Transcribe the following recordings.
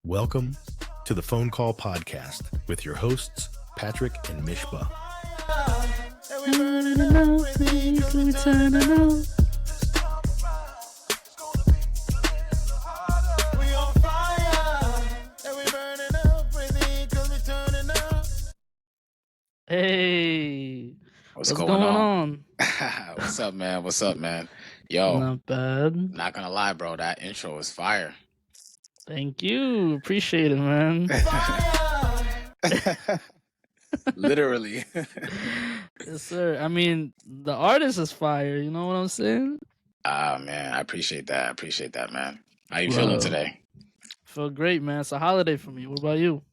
Welcome to the Phone Call Podcast with your hosts, Patrick and Mishba. Hey, What's what's going going on? on? What's up, man? What's up, man? Yo, Not bad. not gonna lie, bro. That intro is fire. Thank you. Appreciate it, man. Literally. Yes, sir. I mean, the artist is fire. You know what I'm saying? Ah, man, I appreciate that. I appreciate that, man. How you feeling Bro. today? Feel great, man. It's a holiday for me. What about you?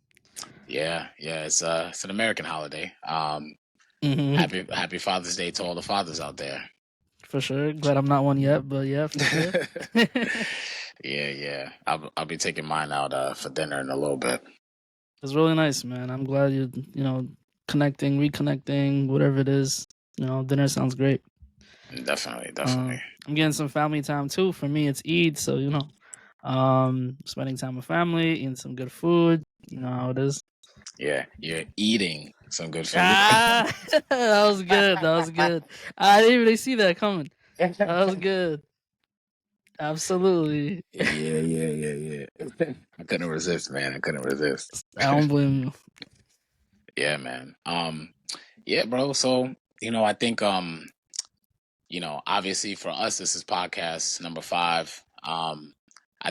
Yeah, it's an American holiday. Mhm. Happy Father's Day to all the fathers out there. For sure. Glad I'm not one yet, but yeah, for sure. Yeah. I'll be taking mine out for dinner in a little bit. It's really nice, man. I'm glad you connecting, reconnecting, whatever it is. Dinner sounds great. Definitely. I'm getting some family time too. For me, it's Eid, so spending time with family, eating some good food. You know how it is. Yeah, you're eating some good food. Ah, that was good. That was good. I didn't even see that coming. That was good. Absolutely. Yeah. I couldn't resist, man. I couldn't resist. I don't blame you. Yeah, man. Yeah, bro. So, I think obviously for us this is podcast number 5. I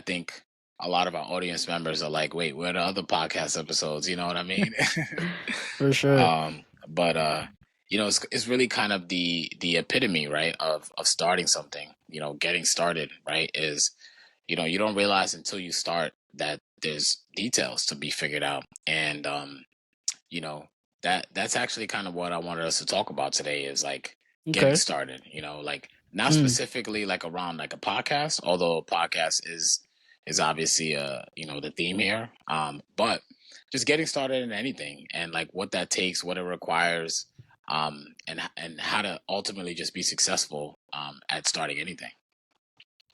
think a lot of our audience members are like, wait, where are the other podcast episodes? You know what I mean? For sure. But it's really kind of the epitome, right, of starting something, getting started, right, is you don't realize until you start that there's details to be figured out. And that's actually kind of what I wanted us to talk about today, is like getting Okay. started, like not specifically like around like a podcast, although a podcast is obviously the theme here, but just getting started in anything, and like what that takes, what it requires, and how to ultimately just be successful at starting anything.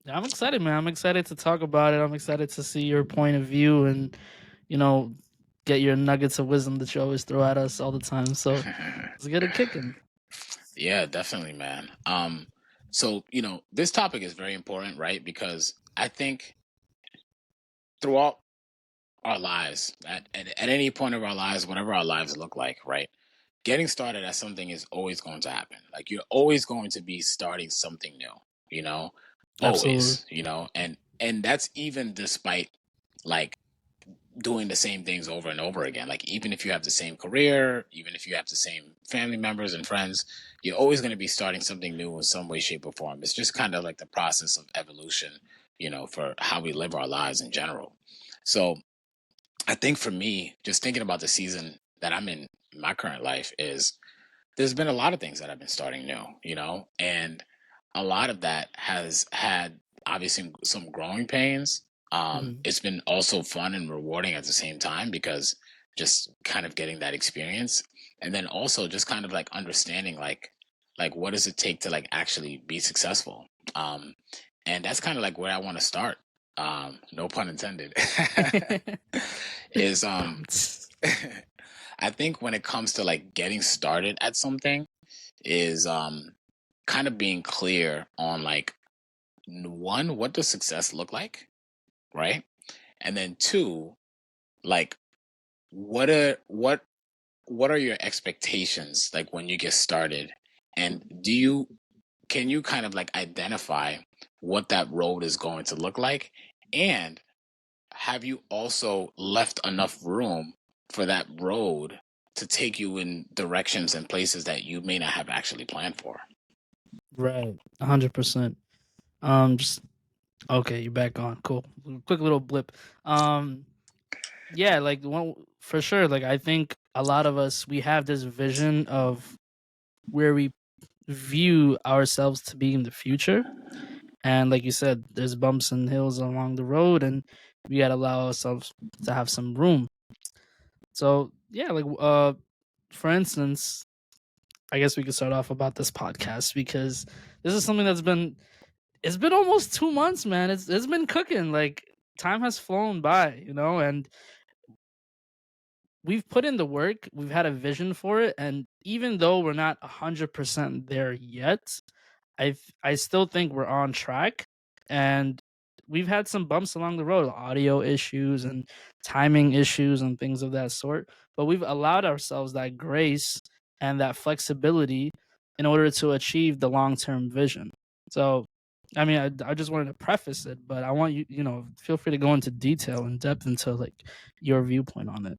I'm excited, man. I'm excited to talk about it. I'm excited to see your point of view and, get your nuggets of wisdom that you always throw at us all the time. So let's get it kicking. Yeah, definitely, man. So this topic is very important, right? Because I think throughout our lives, at any point of our lives, whatever our lives look like, right, getting started at something is always going to happen. Like, you're always going to be starting something new, always, and that's even despite like doing the same things over and over again. Like, even if you have the same career, even if you have the same family members and friends, you're always going to be starting something new in some way, shape, or form. It's just kind of like the process of evolution, for how we live our lives in general. So I think for me, just thinking about the season that I'm in my current life, is there's been a lot of things that I've been starting new, and a lot of that has had obviously some growing pains. It's been also fun and rewarding at the same time, because just kind of getting that experience, and then also just kind of like understanding like what does it take to like actually be successful. And that's kind of like where I want to start. No pun intended. Is I think when it comes to like getting started at something, is kind of being clear on like, one, what does success look like, right? And then 2, like what are your expectations like when you get started, and can you kind of like identify what that road is going to look like, and have you also left enough room for that road to take you in directions and places that you may not have actually planned for? Right. 100%. Just okay, you're back on. Cool. Quick little blip. Yeah, like for sure. Like, I think a lot of us, we have this vision of where we view ourselves to be in the future. And like you said, there's bumps and hills along the road, and we gotta allow ourselves to have some room. So yeah, like for instance, I guess we could start off about this podcast, because this is something that's been, it's been almost 2 months, man. It's been cooking. Like, time has flown by, and we've put in the work. We've had a vision for it, and even though we're not 100% there yet, I still think we're on track. And we've had some bumps along the road, audio issues and timing issues and things of that sort. But we've allowed ourselves that grace and that flexibility in order to achieve the long-term vision. So, I mean, I just wanted to preface it, but I want you, feel free to go into detail and depth into like your viewpoint on it.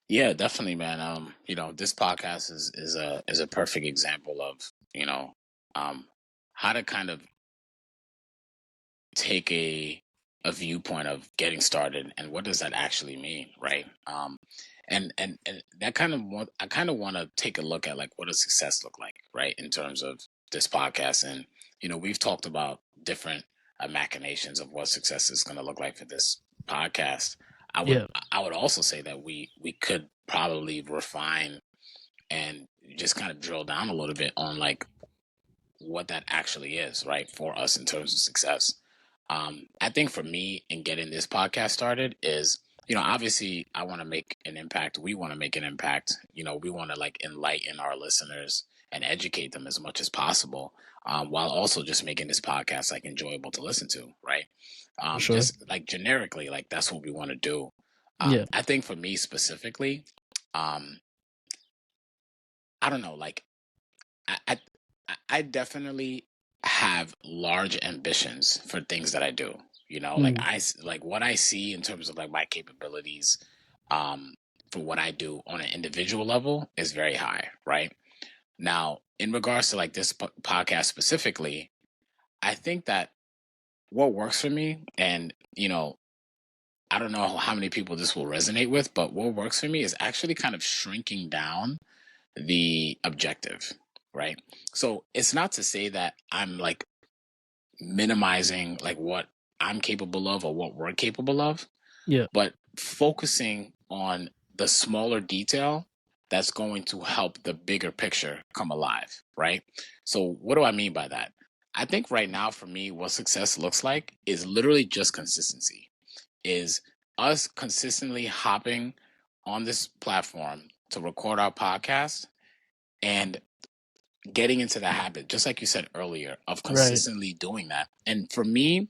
Yeah, definitely, man. This podcast is a perfect example of, how to kind of take a viewpoint of getting started and what does that actually mean, right? And that I kind of want to take a look at like what does success look like, right, in terms of this podcast. And we've talked about different machinations of what success is going to look like for this podcast. Yeah. I would also say that we could probably refine and just kind of drill down a little bit on like what that actually is, right, for us in terms of success. I think for me in getting this podcast started is, obviously I want to make an impact. We want to make an impact. We want to like enlighten our listeners and educate them as much as possible, while also just making this podcast like enjoyable to listen to, right? Sure. Just like generically, like that's what we want to do. Yeah. I think for me specifically, I don't know, like I definitely have large ambitions for things that I do. Like what I see in terms of like my capabilities, for what I do on an individual level is very high, right? Now, in regards to like this podcast specifically, I think that what works for me, and I don't know how many people this will resonate with, but what works for me is actually kind of shrinking down the objective, right? So it's not to say that I'm like minimizing like what I'm capable of or what we're capable of, Yeah. but focusing on the smaller detail that's going to help the bigger picture come alive, right? So what do I mean by that? I think right now for me, what success looks like is literally just consistency, is us consistently hopping on this platform to record our podcast and getting into the habit, just like you said earlier, of consistently doing that. And for me,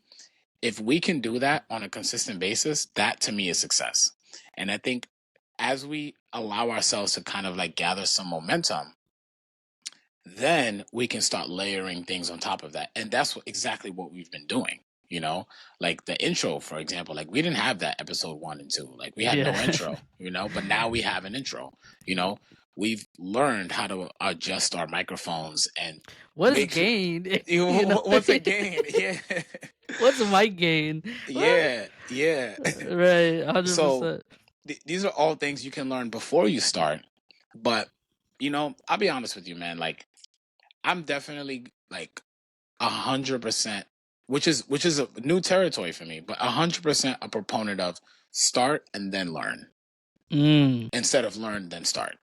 if we can do that on a consistent basis, that to me is success. And I think as we allow ourselves to kind of like gather some momentum, then we can start layering things on top of that. And that's exactly what we've been doing. Like the intro, for example, like we didn't have that episode 1 and 2. Like we had no intro, but now we have an intro. We've learned how to adjust our microphones and what's gain? What's a gain? Yeah. What's mic gain? Yeah. Right. 100%. So these are all things you can learn before you start. But I'll be honest with you, man. Like I'm definitely like 100%, which is a new territory for me, but 100% a proponent of start and then learn, instead of learn then start.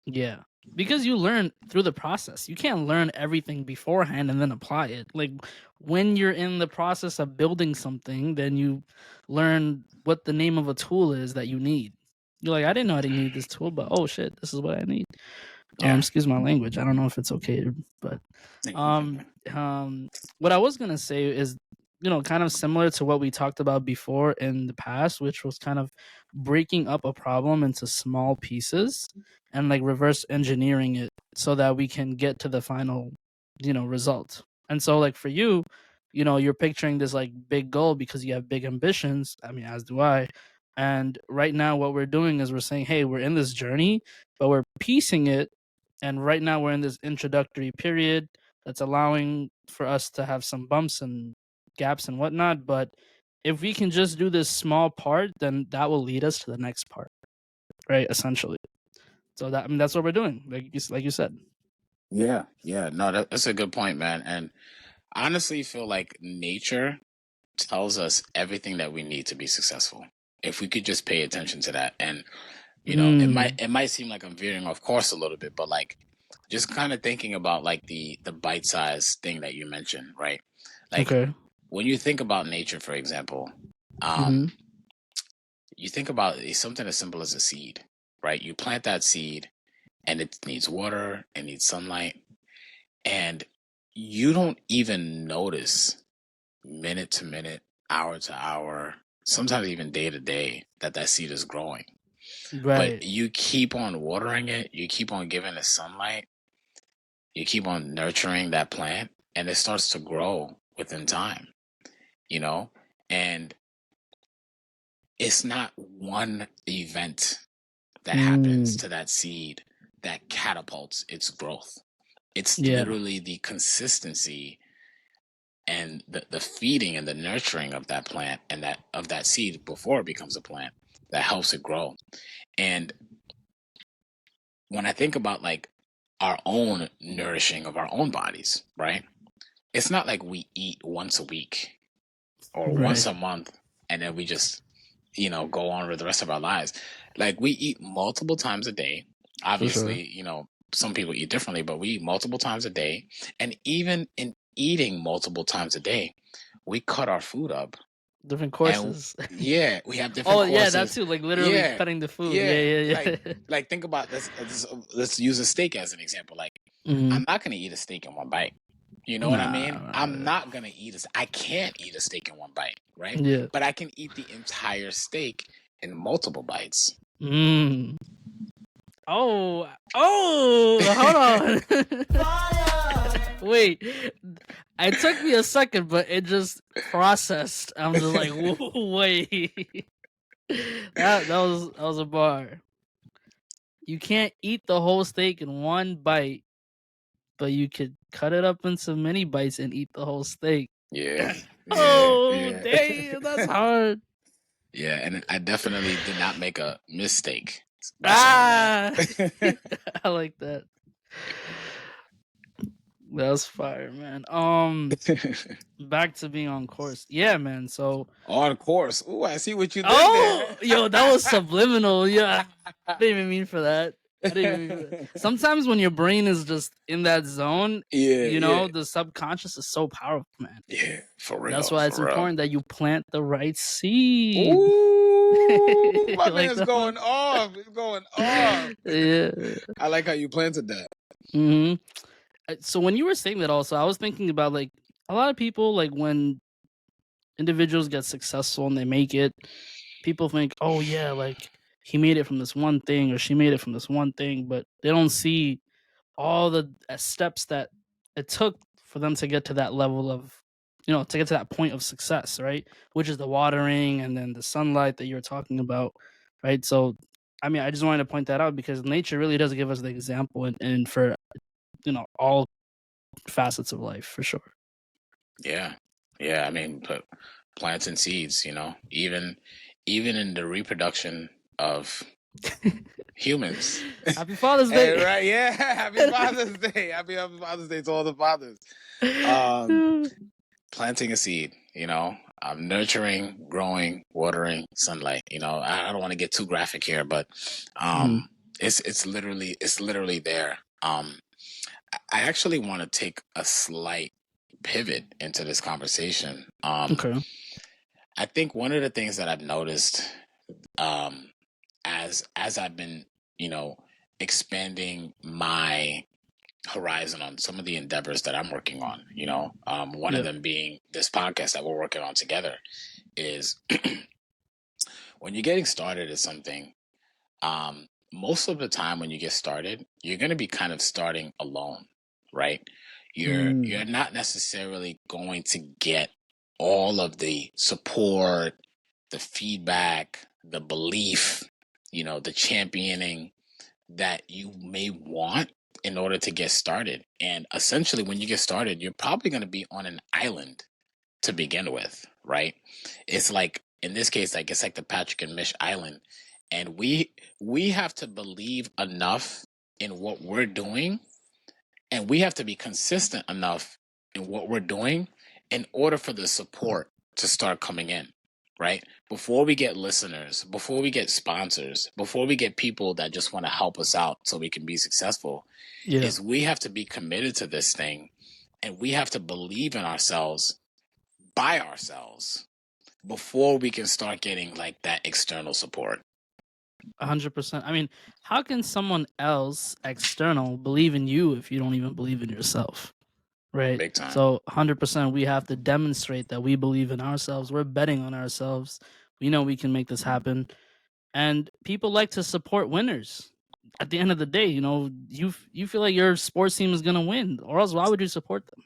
Yeah, because you learn through the process. You can't learn everything beforehand and then apply it. Like when you're in the process of building something, then you learn what the name of a tool is that you need. You're like, I didn't know I didn't need this tool, but oh shit, this is what I need. Yeah. Excuse my language. I don't know if it's okay, but what I was gonna say is, kind of similar to what we talked about before in the past, which was kind of breaking up a problem into small pieces and like reverse engineering it so that we can get to the final, result. And so like for you, you're picturing this like big goal because you have big ambitions. I mean, as do I. And right now what we're doing is we're saying, hey, we're in this journey, but we're piecing it. And right now we're in this introductory period that's allowing for us to have some bumps and gaps and whatnot. But if we can just do this small part, then that will lead us to the next part, right? Essentially. So that's what we're doing, like you said. Yeah. No, that's a good point, man. And I honestly feel like nature tells us everything that we need to be successful. If we could just pay attention to that, and it might seem like I'm veering off course a little bit, but like just kind of thinking about like the bite size thing that you mentioned, right? Like Okay. when you think about nature, for example, Hmm. you think about something as simple as a seed, right? You plant that seed and it needs water, it needs sunlight, and you don't even notice minute to minute, hour to hour, sometimes even day to day that that seed is growing. But Right. you keep on watering it, you keep on giving it sunlight, you keep on nurturing that plant, and it starts to grow within time, you know? And it's not one event that happens Mm. to that seed that catapults its growth. It's Yeah. literally the consistency and the feeding and the nurturing of that plant and that of that seed before it becomes a plant that helps it grow. And when I think about like our own nourishing of our own bodies, right? It's not like we eat once a week or once Right. a month and then we just, go on with the rest of our lives. Like we eat multiple times a day. For sure. Obviously, some people eat differently, but we eat multiple times a day. And even in eating multiple times a day, we cut our food up. Different And courses. yeah, we have different Oh yeah, that courses. too. Like literally Yeah, cutting the food. Yeah, yeah. yeah, Like, yeah. like think about this. Let's use a steak as an example. Like, Hmm. I'm not gonna eat a steak in one bite. You know what I Nah, mean? I'm not gonna eat I can't eat a steak in one bite, right? yeah. But I can eat the entire steak in multiple bites. Mm. Oh, hold on. Wait, it took me a second, but it just processed. I'm just like, wait. That was a bar. You can't eat the whole steak in one bite, but you could cut it up into many bites and eat the whole steak. Yeah, Oh, yeah. damn, that's hard. Yeah, and I definitely did not make a mistake by saying Ah, that. I like that. That's fire, man. Back to being on course. Yeah, man. So, On course. Ooh, I see what you did oh, there. yo, that was subliminal. Yeah, I didn't even mean for that. I didn't even mean for that. Sometimes when your brain is just in that zone, Yeah. the subconscious is so powerful, man. Yeah, for That's real, why it's for real. important that you plant the right seed. Ooh, my Like man's the going off. He's going off. yeah. I like how you planted that. Hmm. So when you were saying that, also, I was thinking about like a lot of people, like when individuals get successful and they make it, people think, oh yeah, like he made it from this one thing or she made it from this one thing, but they don't see all the steps that it took for them to get to that level of, to get to that point of success, right? Which is the watering and then the sunlight that you're talking about, right? So, I mean, I just wanted to point that out because nature really does give us the example, and for all facets of life, for sure. Yeah. Yeah, I mean, plants and seeds, even in the reproduction of humans. Happy Father's Hey, Day. right, yeah. Happy Father's Day. Happy Father's Day to all the fathers. Planting a seed, nurturing, growing, watering, sunlight. I don't want to get too graphic here, but it's literally there. I actually want to take a slight pivot into this conversation. Okay. I think one of the things that I've noticed, as I've been, expanding my horizon on some of the endeavors that I'm working on, one of them being this podcast that we're working on together, is when you're getting started at something, most of the time when you get started, you're going to be kind of starting alone, right? You're not necessarily going to get all of the support, the feedback, the belief, the championing that you may want in order to get started. And essentially, when you get started, you're probably going to be on an island to begin with, right? It's like, in this case, like it's like the Patrick and Mish Island. And we have to believe enough in what we're doing, and we have to be consistent enough in what we're doing in order for the support to start coming in, right? Before we get listeners, before we get sponsors, before we get people that just want to help us out so we can be successful, Yeah. is we have to be committed to this thing, and we have to believe in ourselves by ourselves before we can start getting like that external support. 100%. I mean, how can someone else external believe in you if you don't even believe in yourself? Right. Big time. So 100%, we have to demonstrate that we believe in ourselves. We're betting on ourselves. We know we can make this happen. And people like to support winners. At the end of the day, you feel like your sports team is going to win, or else why would you support them?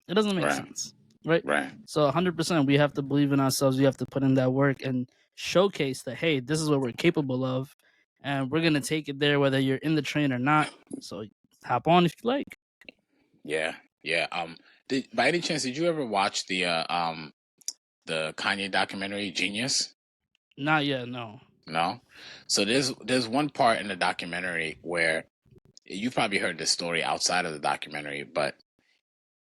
It doesn't make Right. sense. Right. Right. So 100%, we have to believe in ourselves. We have to put in that work and showcase that, hey, this is what we're capable of. And we're going to take it there, whether you're in the train or not. So hop on if you like. Yeah. Yeah. By any chance, did you ever watch the Kanye documentary Genius? Not yet, no. No. So there's one part in the documentary where you've probably heard this story outside of the documentary, but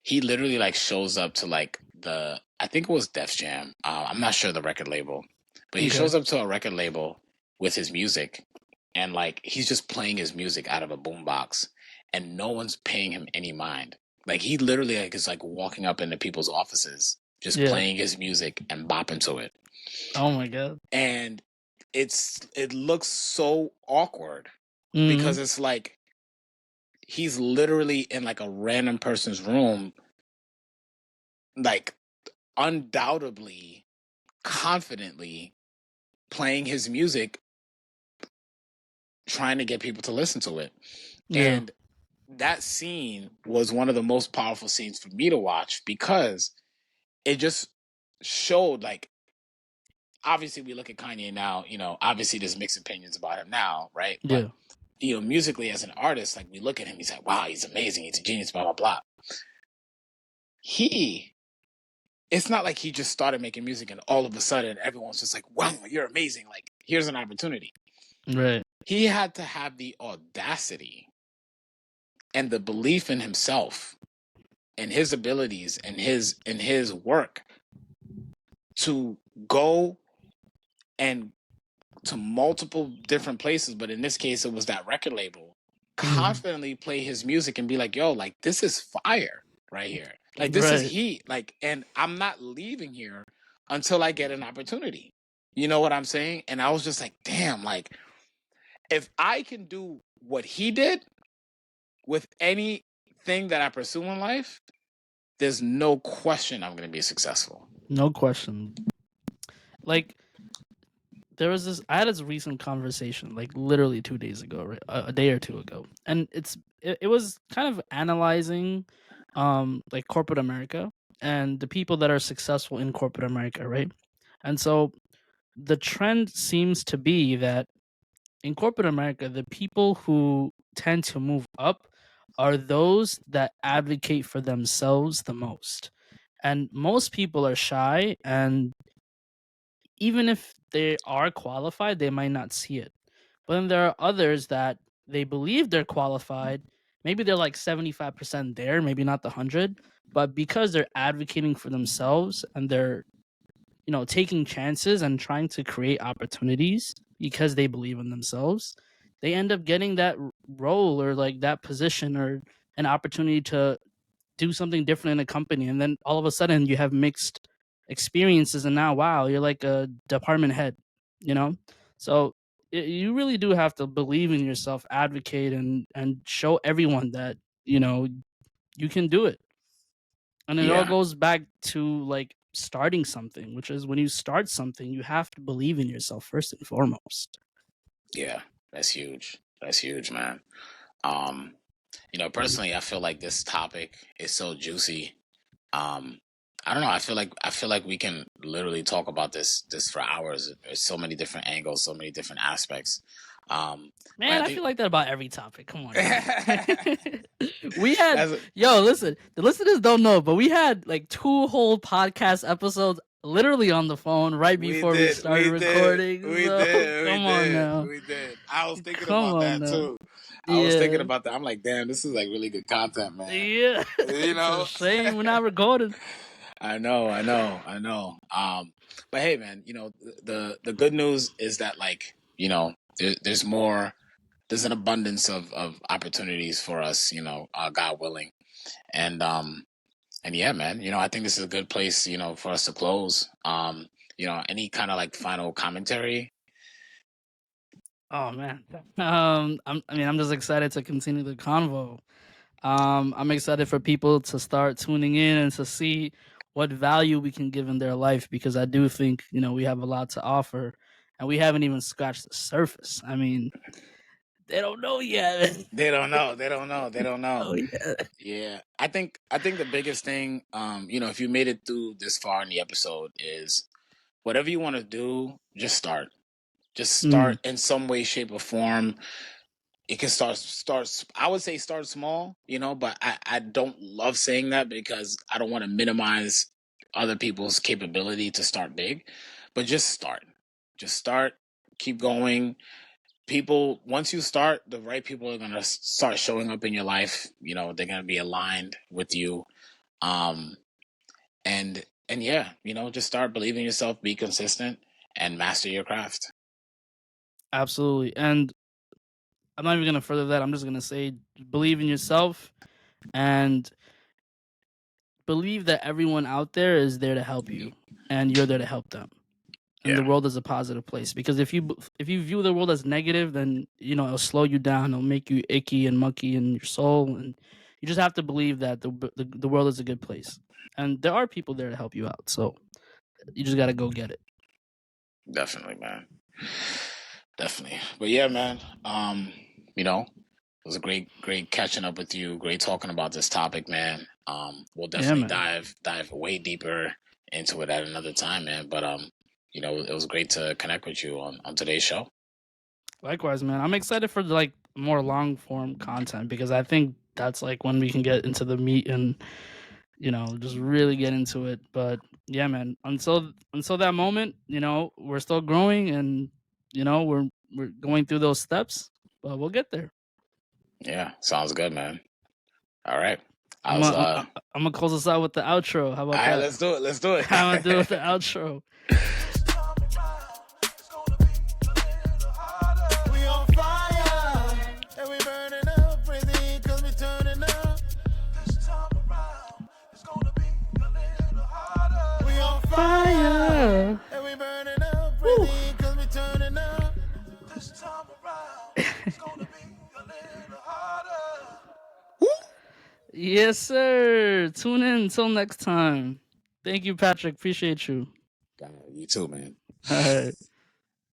he literally like shows up to like I think it was Def Jam. I'm not sure the record label, but he Okay. shows up to a record label with his music, and like he's just playing his music out of a boombox, and no one's paying him any mind. Like he literally like is like walking up into people's offices, just Yeah. playing his music and bopping to it, Oh my God. and it looks so awkward Mhm. because it's like he's literally in like a random person's room, like undoubtedly, confidently playing his music, trying to get people to listen to it. Yeah. And that scene was one of the most powerful scenes for me to watch because it just showed like, obviously we look at Kanye now, obviously there's mixed opinions about him now, right? Yeah. But, musically as an artist, like we look at him, he's like, wow, he's amazing. He's a genius, blah, blah, blah. It's not like he just started making music and all of a sudden everyone's just like, wow, you're amazing. Like, here's an opportunity. Right. He had to have the audacity and the belief in himself and his abilities and his work to go and to multiple different places, but in this case it was that record label, confidently play his music and be like, yo, like this is fire right here. Like this is Right. heat. Like, and I'm not leaving here until I get an opportunity. You know what I'm saying? And I was just like, damn, like if I can do what he did with anything that I pursue in life, there's no question I'm going to be successful. No question. Like, I had this recent conversation, like literally 2 days ago, right? A day or two ago. And it was kind of analyzing like corporate America and the people that are successful in corporate America, right? And so the trend seems to be that in corporate America, the people who tend to move up are those that advocate for themselves the most. And most people are shy, and even if they are qualified, they might not see it. But then there are others that they believe they're qualified. Maybe they're like 75% there, maybe not the 100, but because they're advocating for themselves and they're taking chances and trying to create opportunities because they believe in themselves, they end up getting that role or like that position or an opportunity to do something different in a company. And then all of a sudden you have mixed experiences, and now, wow, you're like a department head, So you really do have to believe in yourself, advocate, and show everyone that, you can do it. And it all Yeah. goes back to like starting something, which is when you start something, you have to believe in yourself first and foremost. Yeah, that's huge. That's huge, man. Personally, I feel like this topic is so juicy. I don't know. I feel like we can literally talk about this for hours. There's so many different angles, so many different aspects. Man, I feel like that about every topic. Come on. We had listen, the listeners don't know, but we had like 2 whole podcast episodes literally on the phone right before we started recording. We did. Come on now. We did. I was thinking Come about on that now. too. I was thinking about that. I'm like, damn, this is like really good content, man. Yeah. You know? It's a shame we're not recording. I know. But hey, man, the good news is that, like, there's more. There's an abundance of opportunities for us, God willing, and yeah, man, I think this is a good place, for us to close. Any kind of like final commentary? Oh man. I'm just excited to continue the convo. I'm excited for people to start tuning in and to see what value we can give in their life, because I do think, we have a lot to offer and we haven't even scratched the surface. I mean, they don't know yet. They don't know. They don't know. They don't know. Oh yeah. Yeah, I think the biggest thing, if you made it through this far in the episode, is whatever you want to do, just start. Just start in some way, shape, or form. It can start. I would say start small, but I don't love saying that because I don't want to minimize other people's capability to start big. But just start. Just start. Keep going. People, once you start, the right people are gonna start showing up in your life. They're gonna be aligned with you. Um, and yeah, just start believing in yourself, be consistent, and master your craft. Absolutely. And I'm not even gonna further that. I'm just gonna say, believe in yourself and believe that everyone out there is there to help you, and you're there to help them. And the Yeah. world is a positive place, because if you view the world as negative, then it'll slow you down. It'll make you icky and mucky in your soul, and you just have to believe that the world is a good place, and there are people there to help you out. So you just got to go get it. Definitely, man. Definitely. But yeah, man. It was a great catching up with you. Great talking about this topic, man. We'll definitely dive way deeper into it at another time, man. But it was great to connect with you on today's show. Likewise, man. I'm excited for like more long form content, because I think that's like when we can get into the meat and just really get into it. But yeah, man, until that moment, we're still growing, and we're going through those steps, but we'll get there. Yeah, sounds good, man. All right. I'm gonna close us out with the outro. How about that? All right, let's do it. Let's do it. I'm gonna do it with the outro. Fire. And we burning up, breathing, cause we turning up. This time around, it's gonna be a little harder. Yes, sir. Tune in until next time. Thank you, Patrick. Appreciate you. You too, man. All right.